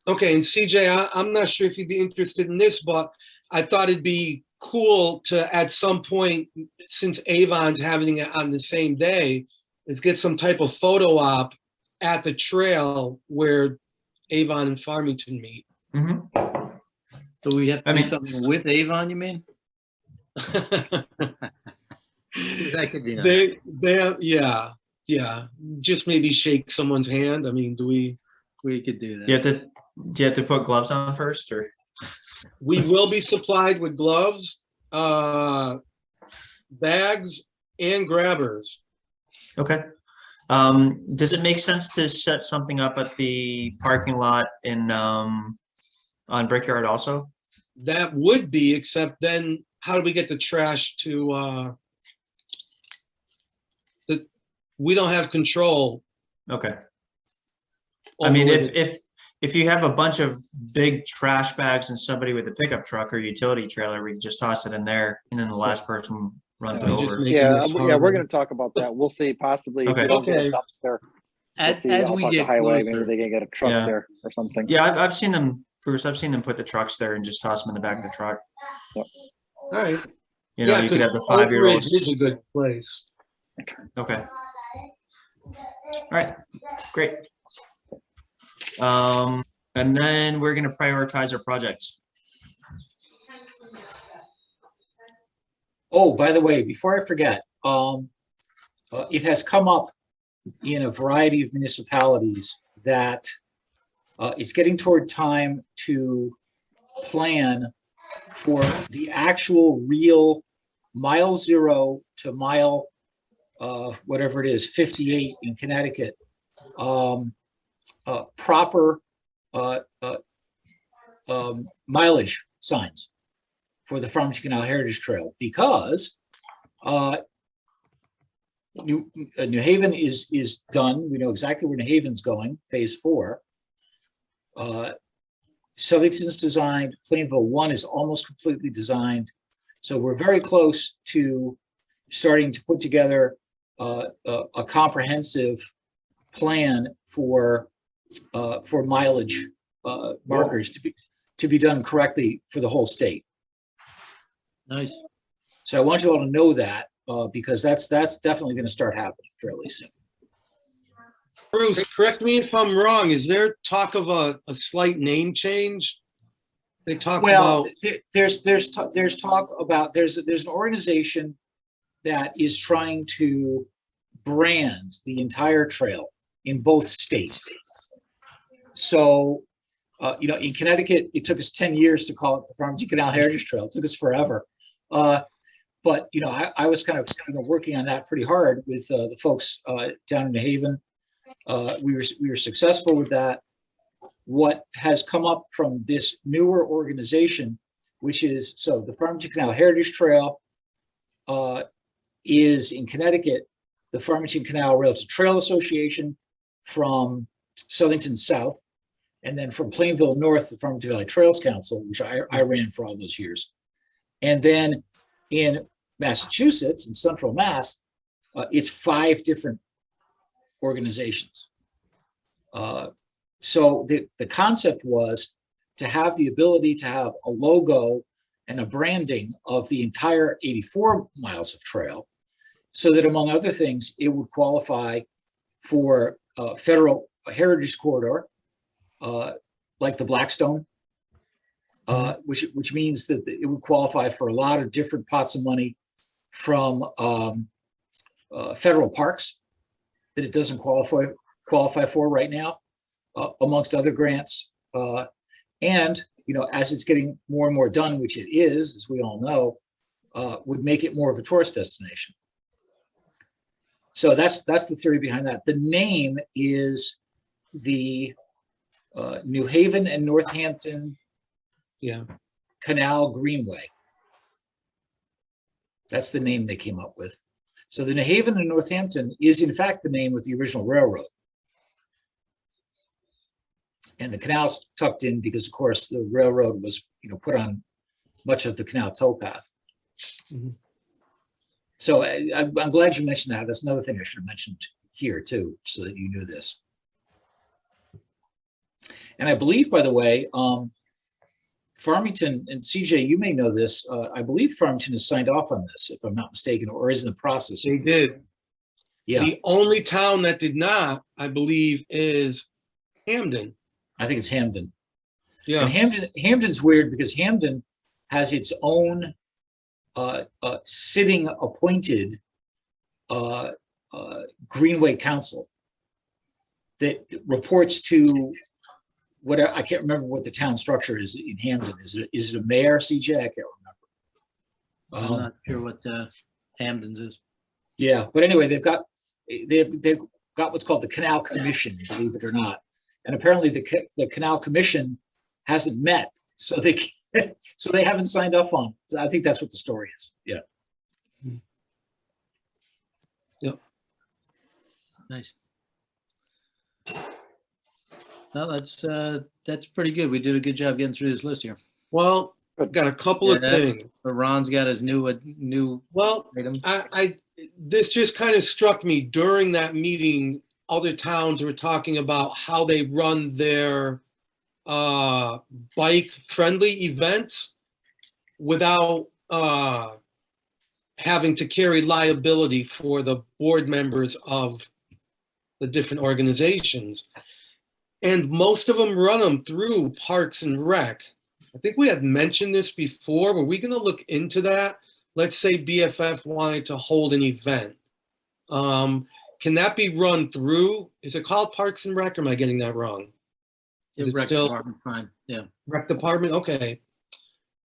Okay, and CJ, I'm not sure if you'd be interested in this, but I thought it'd be cool to, at some point, since Avon's having it on the same day, is get some type of photo op at the trail where Avon and Farmington meet. Hmm. So we have to I do mean- something with Avon, you mean? That could be nice. Yeah, just maybe shake someone's hand. I mean, We could do Do you that. have to put gloves on first, or? we will be supplied with gloves, bags, and grabbers. Okay. Does it make sense to set something up at the parking lot in on Brickyard also? That would be, except then how do we get the trash to, we don't have control. Okay. I mean, over if you have a bunch of big trash bags and somebody with a pickup truck or utility trailer, we can just toss it in there, and then the last person runs it Yeah, just over. make- Yeah, this we're harder. gonna talk about that. We'll see, possibly if Okay. we don't get a Okay. dumpster. We'll As, see. as I'll we talk to get highway, maybe closer, they can get a truck Yeah. there or something. Yeah, I've seen them, Bruce. I've seen them put the trucks there and just toss them in the back of the truck. All right. You know, Yeah, you could 'cause have the Oak Ridge 5-year-olds. is a good place. Okay. All right, great. And then we're gonna prioritize our projects. Oh, by the way, before I forget, it has come up in a variety of municipalities that it's getting toward time to plan for the actual real mile 0 to mile, whatever it is, 58 in Connecticut, proper mileage signs for the Farmington Canal Heritage Trail, because New Haven is done. We know exactly where New Haven's going, phase 4. Southington's designed, Plainville 1 is almost completely designed. So we're very close to starting to put together a comprehensive plan for mileage markers to be done correctly for the whole state. nice. So I want you all to know that because that's definitely going to start happening fairly soon. Bruce, correct me if I'm wrong. Is there talk of a slight name change? They talk Well, about, there's talk about there's an organization that is trying to brand the entire trail in both states. So, in Connecticut, it took us 10 years to call it the Farmington Canal Heritage Trail. It took us forever. But I was kind of working on that pretty hard with the folks down in New Haven. We were successful with that. What has come up from this newer organization, which is, so the Farmington Canal Heritage Trail is in Connecticut, the Farmington Canal Rail to Trail Association from Southington South, and then from Plainville North, the Farmington Valley Trails Council, which I ran for all those years. And then in Massachusetts, in Central Mass, it's 5 different organizations. So the concept was to have the ability to have a logo and a branding of the entire 84 miles of trail, so that among other things, it would qualify for federal heritage corridor, like the Blackstone which means that it would qualify for a lot of different pots of money from federal parks that it doesn't qualify for right now, amongst other grants. And, you know, as it's getting more and more done, which it is, as we all know, would make it more of a tourist destination. So that's the theory behind that. The name is the New Haven and Northampton Yeah. Canal Greenway. That's the name they came up with. So the New Haven and Northampton is in fact the name of the original railroad. And the canal's tucked in because, of course, the railroad was, you know, put on much of the canal towpath. Mhm. So I'm glad you mentioned that. That's another thing I should have mentioned here too, so that you knew this. And I believe, by the way, Farmington, and CJ, you may know this, I believe Farmington has signed off on this, if I'm not mistaken, or is in the process. They did. Yeah, The only town that did not, I believe, is Hamden. I think it's Hamden. Yeah. And Hamden's weird because Hamden has its own sitting appointed Greenway Council that reports to whatever, I can't remember what the town structure is in Hamden. Is it a mayor, CJ? I can't remember. I'm not sure what Hamden's is. Yeah, but anyway, they've got what's called the Canal Commission, believe it or not, and apparently the Canal Commission hasn't met, so they so they haven't signed off on. So I think that's what the story is. Yeah. Yep. Nice. Well, that's pretty good. We did a good job getting through this list here. Well, I've got a couple of that's- things. So Ron's got his new Well, item. this just kind of struck me during that meeting. Other towns were talking about how they run their bike friendly events without having to carry liability for the board members of the different organizations. And most of them run them through Parks and Rec. I think we had mentioned this before. Were we going to look into that? Let's say BFF wanted to hold an event. Can that be run through? Is it called Parks and Rec? Or am I getting that wrong? Yeah, Is it rec still department, fine. Yeah. Rec Department? Okay.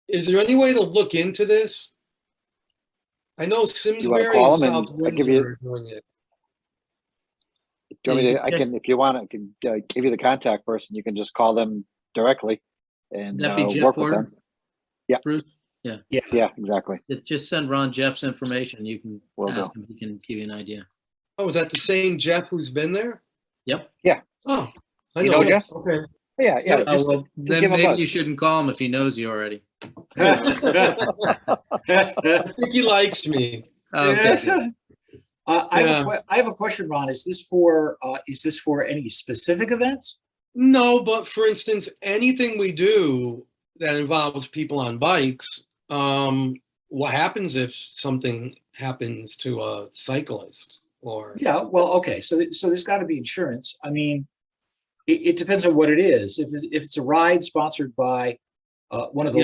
Is there any way to look into this? I know Simsbury call and them South and I'll give you- Windsor are doing it. Do you want me you to, I can can, if you want, I can give you the contact person. You can just call them directly and That'd be Jeff work with Porter? them. Yeah. Bruce, Yeah, exactly. just send Ron Jeff's information. You can Will do. ask him. He can give you an idea. Oh, is that the same Jeff who's been there? Yep. Oh, I You know. know Jeff? Okay. Yeah, yeah. So- Oh, Just, well, then give him a maybe buzz. you shouldn't call him if he knows you already. I think he likes me. Okay. I have a question, Ron. Is this for any specific events? No, but for instance, anything we do that involves people on bikes, what happens if something happens to a cyclist or? Yeah, well, okay. So there's got to be insurance. I mean, it depends on what it is. If it's a ride sponsored by one of the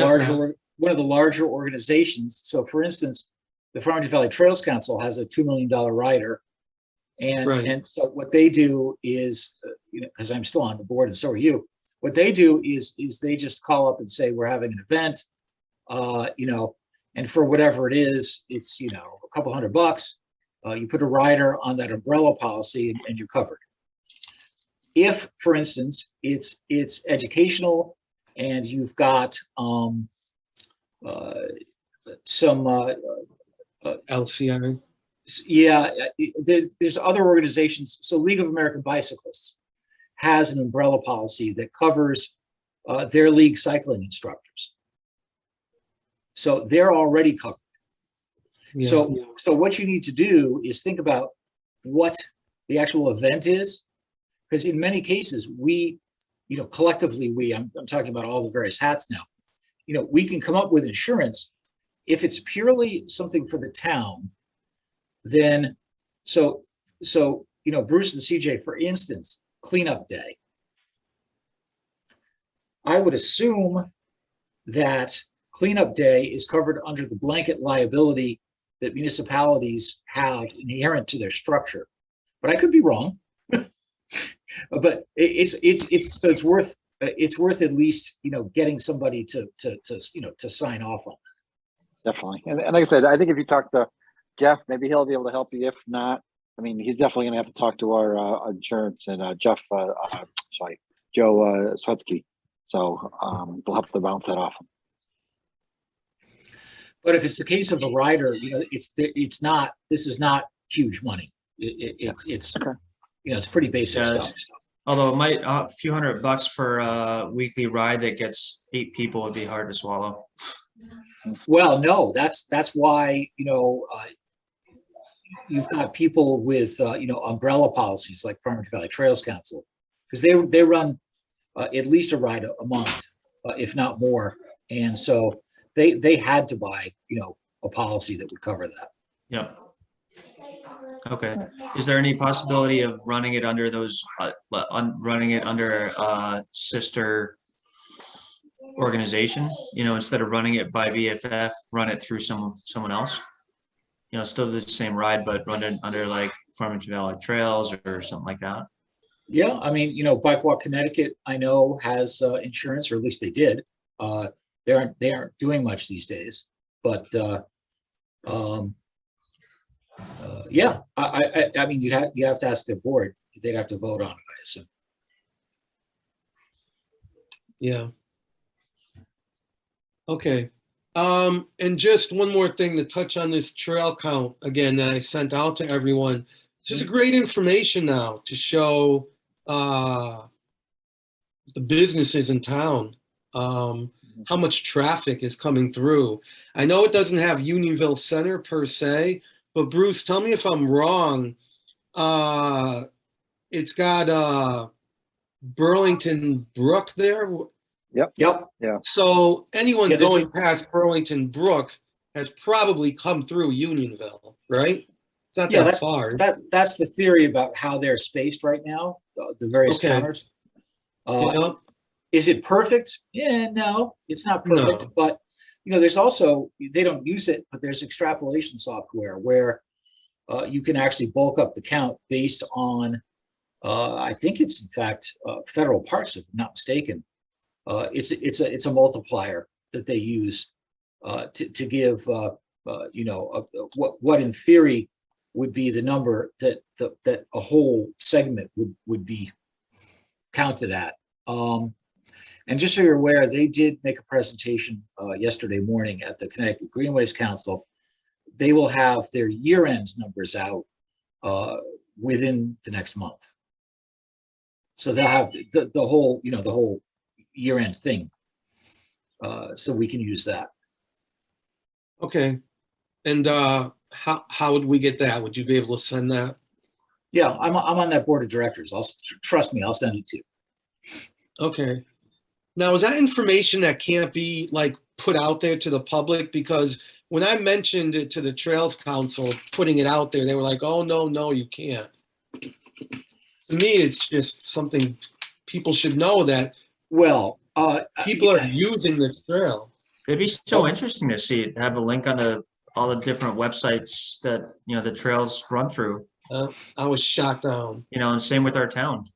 larger organizations. So, for instance, the Farmington Valley Trails Council has a $2 million rider, and Right. so what they do is, because I'm still on the board and so are you. What they do is they just call up and say we're having an event, and for whatever it is, it's a couple $100. You put a rider on that umbrella policy and you're covered. If, for instance, it's educational and you've got some LCI. there's other organizations. So League of American Bicyclists has an umbrella policy that covers their league cycling instructors. So they're already covered. Yeah. So what you need to do is think about what the actual event is, because in many cases we, collectively I'm talking about all the various hats now, we can come up with insurance. If it's purely something for the town, then so Bruce and CJ, for instance, cleanup day, I would assume that cleanup day is covered under the blanket liability that municipalities have inherent to their structure. But I could be wrong. But it's worth at least, you know, getting somebody to sign off on. Definitely. And like I said, I think if you talk to Jeff, maybe he'll be able to help you. If not, I mean, he's definitely going to have to talk to our insurance and Joe Swetsky. So we'll have to bounce that off. But if it's the case of a rider, you know, this is not huge money. It's Okay. you know, it's pretty basic Yes. stuff. Although it might, a few $100 for a weekly ride that gets 8 people would be hard to swallow. Well, no, that's why, you know, you've got people with, you know, umbrella policies like Farmington Valley Trails Council, because they run at least a ride a month, if not more. And so they had to buy, you know, a policy that would cover that. Yep. Okay. Is there any possibility of running it under those, running it under a sister organization? You know, instead of running it by VFF, run it through someone else? You know, still the same ride, but run it under like Farmington Valley Trails or something like that. Yeah, I mean, you know, Bike Walk Connecticut, I know, has insurance, or at least they did. They aren't doing much these days, but yeah, I mean, you have to ask their board. They'd have to vote on it, I assume. Yeah. Okay. And just one more thing to touch on this trail count again that I sent out to everyone. This is great information now to show the businesses in town, how much traffic is coming through. I know it doesn't have Unionville Center per se, but Bruce, tell me if I'm wrong. It's got Burlington Brook there. Yep. So anyone Yeah, this going past Burlington Brook has probably come through Unionville, right? It's not Yeah, that far. that's the theory about how they're spaced right now, the various Okay. counters. You know? Is it perfect? Yeah, no, it's not perfect. No. But you know, there's also, they don't use it, but there's extrapolation software where you can actually bulk up the count based on, I think it's in fact federal parks, if I'm not mistaken. It's a multiplier that they use to give you know, what in theory would be the number that a whole segment would be counted at. And just so you're aware, they did make a presentation yesterday morning at the Connecticut Greenways Council. They will have their year-end numbers out within the next month. So they'll have the whole, you know, the whole year-end thing. So we can use that. Okay. And how would we get that? Would you be able to send that? Yeah, I'm on that board of directors. Trust me, I'll send it to you. Okay. Now, is that information that can't be like put out there to the public? Because when I mentioned it to the Trails Council, putting it out there, they were like, oh, no, you can't. To me, it's just something people should know that Well, people are using the trail. It'd be so interesting to see, have a link on all the different websites that, you know, the trails run through, I was shot down. you know, and same with our town.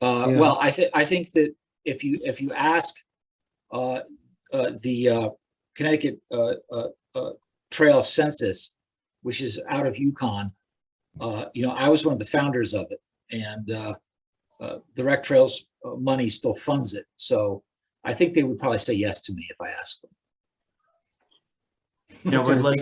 Yeah. well, I think that if you ask the Connecticut Trail Census, which is out of Yukon, you know, I was one of the founders of it, and the Rec Trails money still funds it. So I think they would probably say yes to me if I asked them. You know, but like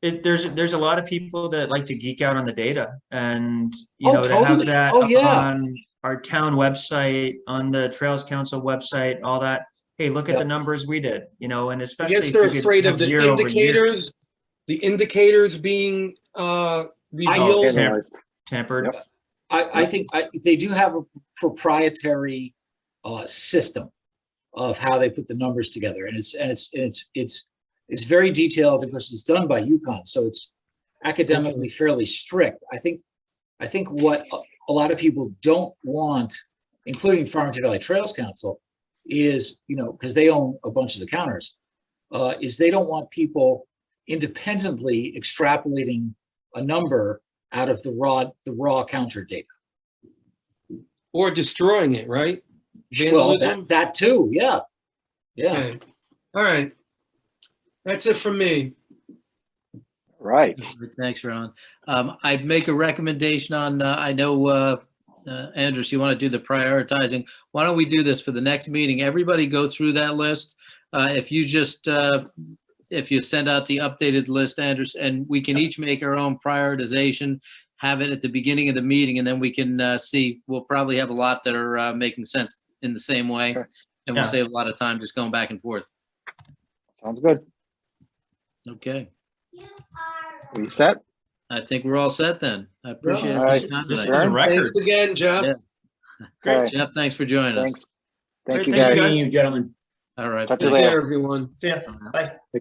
there's a lot of people that like to geek out on the data, and you know, to have Totally. that Oh, yeah. on our town website, on the Trails Council website, all that. Hey, look at Yep. the numbers we did, you know, and I especially guess if they're you could afraid of have the year over year indicators being revealed. Analyzed. tampered. Yep. I think they do have a proprietary system of how they put the numbers together, and it's very detailed because it's done by Yukon, so it's academically fairly strict. I think what a lot of people don't want, including Farmington Valley Trails Council, is, because they own a bunch of the counters, is they don't want people independently extrapolating a number out of the raw counter data. Or destroying it, right? Well, Vandalism? that too, yeah. Yeah. Okay. All right. That's it from me. Right. Thanks, Ron. I'd make a recommendation on, I know, Andres, you want to do the prioritizing. Why don't we do this for the next meeting? Everybody go through that list. If you just, if you send out the updated list, Andres, and we can each make our own prioritization, have it at the beginning of the meeting, and then we can see, we'll probably have a lot that are making sense in the same way. Sure. And we'll Yeah. save a lot of time just going back and forth. Sounds good. Okay. Are you set? I think we're all set then. I appreciate All your right. time This tonight. is a Aaron, record. Thanks again, Jeff. Yeah. Okay. Jeff, thanks for joining us. Thanks. Thank Great, you, thanks, guys. guys. Seeing you, gentlemen. All right. Talk to you Take thanks. later. care, everyone. See ya. Bye.